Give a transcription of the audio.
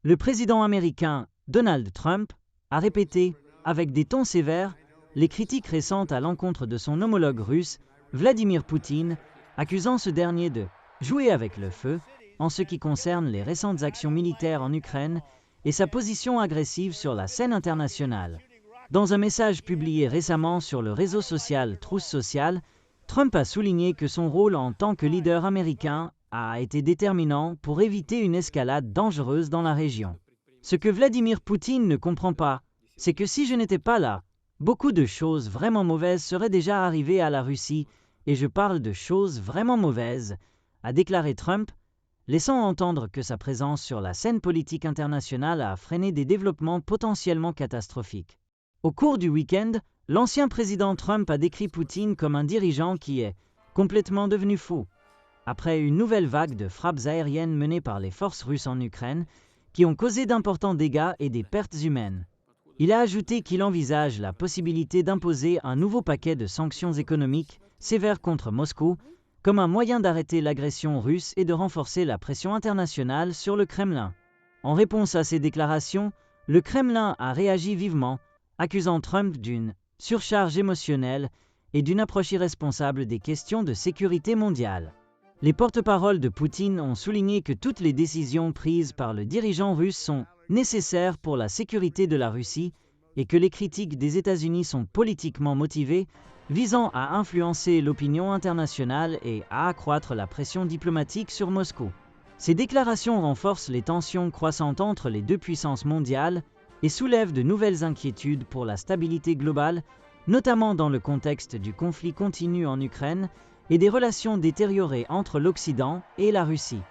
Le président américain Donald Trump a répété, avec des tons sévères, les critiques récentes à l'encontre de son homologue russe, Vladimir Poutine, accusant ce dernier de « jouer avec le feu » en ce qui concerne les récentes actions militaires en Ukraine et sa position agressive sur la scène internationale. Dans un message publié récemment sur le réseau social Truth Social, Trump a souligné que son rôle en tant que leader américain a été déterminant pour éviter une escalade dangereuse dans la région. Ce que Vladimir Poutine ne comprend pas, c'est que si je n'étais pas là, beaucoup de choses vraiment mauvaises seraient déjà arrivées à la Russie, et je parle de choses vraiment mauvaises, a déclaré Trump, laissant entendre que sa présence sur la scène politique internationale a freiné des développements potentiellement catastrophiques. Au cours du week-end, l'ancien président Trump a décrit Poutine comme un dirigeant qui est complètement devenu fou, après une nouvelle vague de frappes aériennes menées par les forces russes en Ukraine, qui ont causé d'importants dégâts et des pertes humaines. Il a ajouté qu'il envisage la possibilité d'imposer un nouveau paquet de sanctions économiques sévères contre Moscou, comme un moyen d'arrêter l'agression russe et de renforcer la pression internationale sur le Kremlin. En réponse à ces déclarations, le Kremlin a réagi vivement, accusant Trump d'une surcharge émotionnelle et d'une approche irresponsable des questions de sécurité mondiale. Les porte-paroles de Poutine ont souligné que toutes les décisions prises par le dirigeant russe sont nécessaires pour la sécurité de la Russie et que les critiques des États-Unis sont politiquement motivées, visant à influencer l'opinion internationale et à accroître la pression diplomatique sur Moscou. Ces déclarations renforcent les tensions croissantes entre les deux puissances mondiales et soulèvent de nouvelles inquiétudes pour la stabilité globale, notamment dans le contexte du conflit continu en Ukraine et des relations détériorées entre l'Occident et la Russie.